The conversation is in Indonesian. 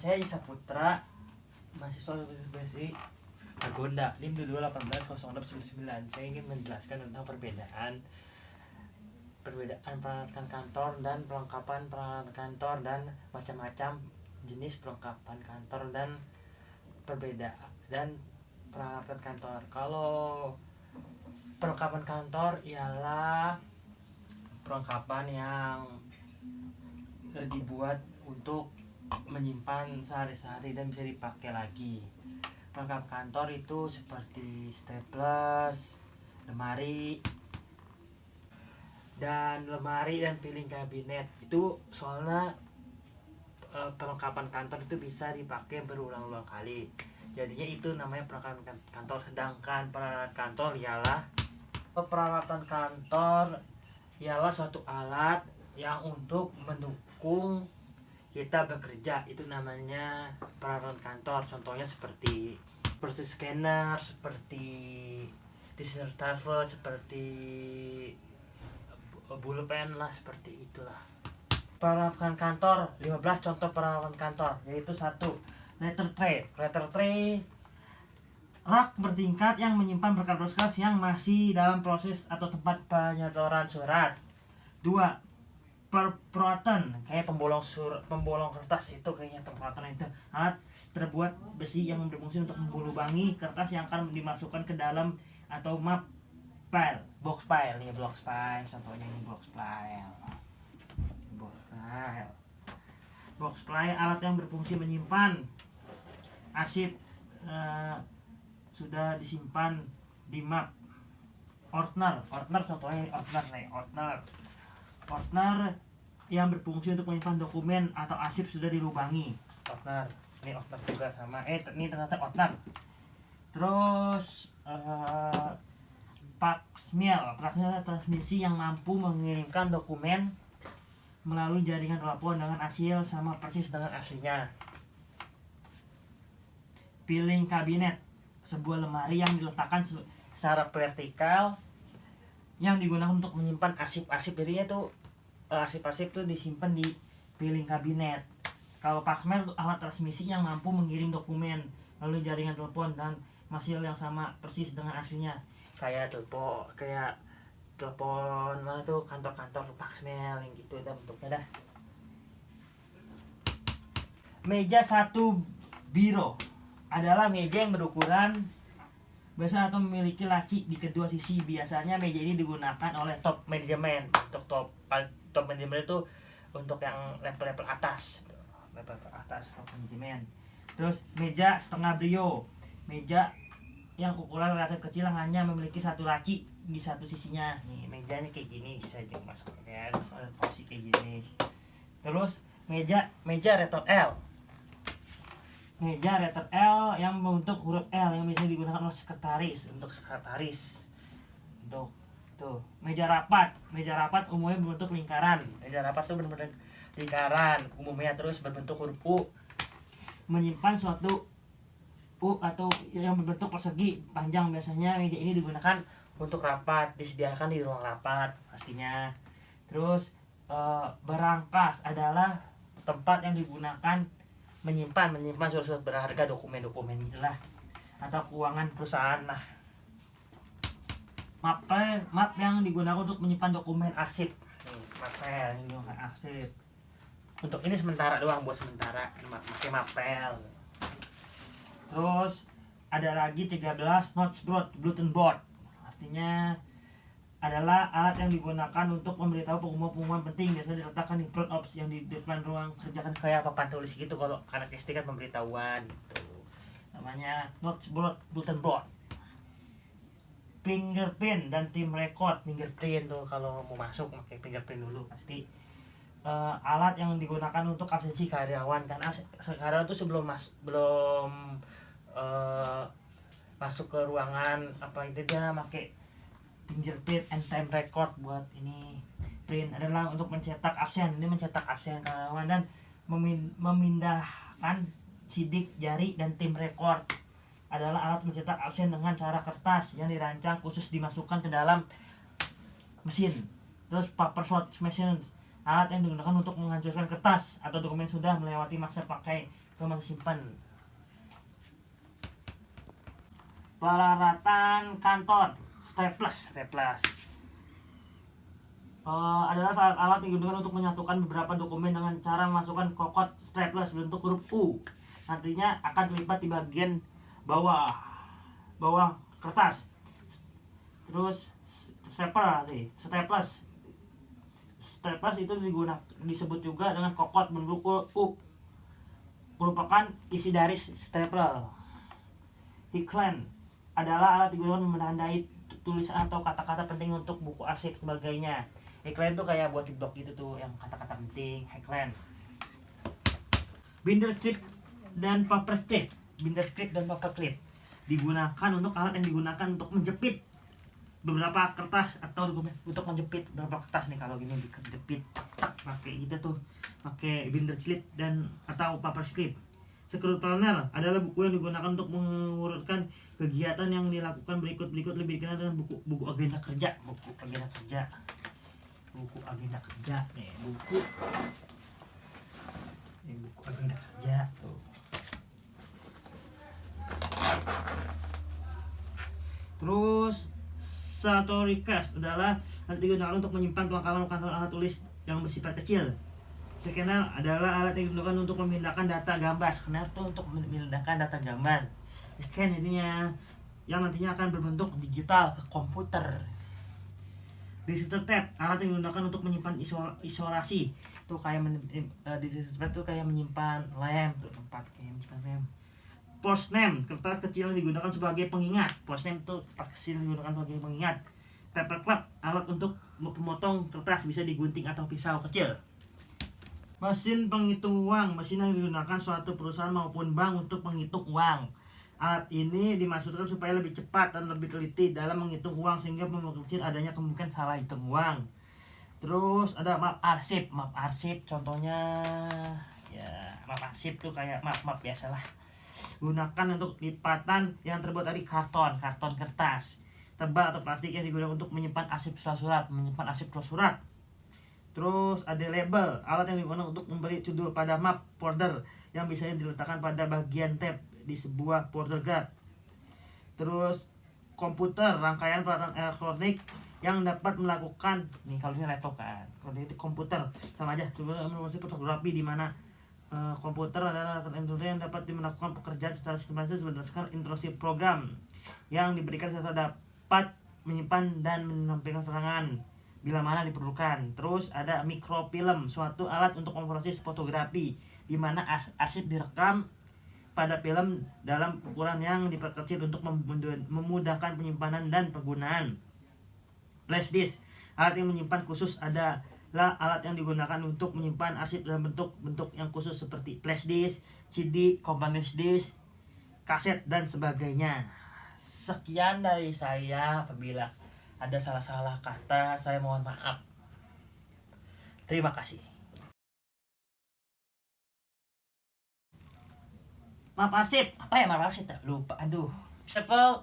Saya Isa Putra, mahasiswa BSI Margonda, NIM 22180699. Saya ingin menjelaskan tentang perbedaan peralatan kantor dan perlengkapan peralatan kantor dan macam-macam jenis perlengkapan kantor dan perbedaan dan peralatan kantor. Kalau perlengkapan kantor ialah perlengkapan yang dibuat untuk menyimpan sehari-hari dan bisa dipakai lagi. Perlengkapan kantor itu seperti staples, lemari dan piling kabinet. Itu soalnya perlengkapan kantor itu bisa dipakai berulang-ulang kali. Jadinya itu namanya perlengkapan kantor. Sedangkan peralatan kantor ialah suatu alat yang untuk mendukung kita bekerja, itu namanya peralatan kantor. Contohnya seperti scanner, seperti desainer tafel, seperti pulpen lah, seperti itulah. Peralatan kantor, 15 contoh peralatan kantor, yaitu 1. Letter tray, rak bertingkat yang menyimpan berkas-berkas yang masih dalam proses atau tempat penyetoran surat. 2. Peralatan kayak pembolong kertas, itu kayaknya peralatan itu alat terbuat besi yang berfungsi untuk memlubangi kertas yang akan dimasukkan ke dalam atau map file, box file contohnya ini box file alat yang berfungsi menyimpan arsip sudah disimpan di map. Ordner contohnya Ordner yang berfungsi untuk menyimpan dokumen atau arsip sudah dilubangi. Ordner juga sama. Ini ternyata ordner. Terus faxmail transmisi yang mampu mengirimkan dokumen melalui jaringan telepon dengan hasil sama persis dengan aslinya. Piling kabinet, sebuah lemari yang diletakkan secara vertikal yang digunakan untuk menyimpan arsip-arsip. Jadinya tuh arsip-arsip tuh disimpan di piling kabinet. Kalau faxmail alat transmisi yang mampu mengirim dokumen melalui jaringan telepon dan hasil yang sama persis dengan aslinya. Kayak telepon mana tuh, kantor-kantor faxmail yang gitu dah bentuknya dah. Meja 1 biro adalah meja yang berukuran besar atau memiliki laci di kedua sisi. Biasanya meja ini digunakan oleh top manajemen. Untuk top manajemen itu untuk yang level atas, top manajemen. Terus meja setengah brio, meja yang ukuran relatif kecil yang hanya memiliki satu laci di satu sisinya. Nih mejanya kayak gini, bisa masuknya posisi kayak gini. Terus meja letter L, meja letter L yang membentuk huruf L yang biasanya digunakan oleh sekretaris. Untuk tuh meja rapat umumnya berbentuk lingkaran. Meja rapat tuh berbentuk lingkaran umumnya, terus berbentuk huruf U, menyimpan suatu U atau yang berbentuk persegi panjang. Biasanya meja ini digunakan untuk rapat, disediakan di ruang rapat pastinya. Terus berangkas adalah tempat yang digunakan menyimpan surat-surat berharga, dokumen itulah, atau keuangan perusahaan lah. Map yang digunakan untuk menyimpan dokumen arsip. Untuk ini sementara doang, buat sementara pakai mapel. Terus ada lagi 13 noteboard, bulletin board. Artinya adalah alat yang digunakan untuk memberitahu pengumuman penting. Biasanya diletakkan di front office, yang di depan ruang kerja, kan kayak papan tulis gitu. Kalau anak SD kan pemberitahuan gitu. Namanya noteboard, bulletin board. Fingerprint dan tim record. Fingerprint tuh kalau mau masuk pakai fingerprint dulu pasti. Alat yang digunakan untuk absensi karyawan, karena sekarang tuh sebelum masuk ke ruangan apa itu dia pakai fingerprint and time record. Buat ini print adalah untuk mencetak absen. Ini mencetak absen karyawan dan memindahkan sidik jari. Dan tim record adalah alat mencetak absen dengan cara kertas yang dirancang khusus dimasukkan ke dalam mesin. Terus paper sort machine, alat yang digunakan untuk menghancurkan kertas atau dokumen sudah melewati masa pakai nomor simpan. Peralatan kantor, staples adalah alat yang digunakan untuk menyatukan beberapa dokumen dengan cara memasukkan kokot staples berbentuk huruf U. Nantinya akan terlipat di bagian bawah kertas. Terus staples itu disebut juga dengan kokot berbentuk U, merupakan isi dari staple. Highline adalah alat digunakan menandai tulisan atau kata-kata penting untuk buku arsip sebagainya. Highline tuh kayak buat di blog gitu tuh, yang kata-kata penting. Highline. Binder strip dan paper clip. Digunakan untuk alat yang digunakan untuk menjepit beberapa kertas atau dokumen, untuk menjepit beberapa kertas nih. Kalau gini dijepit pakai gitu tuh, pakai binder strip dan atau paper strip. Screw planner adalah buku yang digunakan untuk mengurutkan kegiatan yang dilakukan lebih dikenal dengan buku agenda kerja. Buku agenda kerja nih, buku agenda kerja tuh. Terus Satori case adalah alat digunakan untuk menyimpan kelengkapan kantor alat tulis yang bersifat kecil. Scanner adalah alat yang digunakan untuk memindahkan data gambar. Scanner itu untuk memindahkan data gambar. Scan ininya yang nantinya akan berbentuk digital ke komputer. Digital tape, alat yang digunakan untuk menyimpan isolasi. Itu kayak digital tape itu kayak menyimpan lem, tuh tempat kayak menyimpan lem. Postname, kertas kecil yang digunakan sebagai pengingat. Postname itu kertas kecil yang digunakan sebagai pengingat. Paperclip, alat untuk memotong kertas, bisa digunting atau pisau kecil. Mesin penghitung uang, mesin yang digunakan suatu perusahaan maupun bank untuk menghitung uang. Alat ini dimaksudkan supaya lebih cepat dan lebih teliti dalam menghitung uang sehingga mengecil adanya kemungkinan salah hitung uang. Terus ada map arsip. Contohnya ya, map arsip tuh kayak map biasalah. Gunakan untuk lipatan yang terbuat dari karton kertas tebal atau plastik yang digunakan untuk menyimpan arsip surat. Terus ada label, alat yang digunakan untuk memberi judul pada map folder yang bisa diletakkan pada bagian tab di sebuah folder guard. Terus komputer, rangkaian peralatan elektronik yang dapat melakukan, nih kalau ini laptop kan, kalau itu komputer sama aja, sebenarnya fotografi di mana komputer adalah alat elektronik yang dapat melakukan pekerjaan secara sistematis berdasarkan instruksi program yang diberikan serta dapat menyimpan dan menampilkan serangan bila mana diperlukan. Terus ada mikrofilm, suatu alat untuk memproses fotografi di mana arsip direkam pada film dalam ukuran yang diperkecil untuk memudahkan penyimpanan dan penggunaan. Flash disk, alat yang menyimpan khusus adalah alat yang digunakan untuk menyimpan arsip dalam bentuk yang khusus seperti flash disk, CD, compact disk, kaset dan sebagainya. Sekian dari saya, apabila ada salah-salah kata saya mohon maaf. Terima kasih. Map arsip, apa ya map arsip? Lupa, aduh. Salah.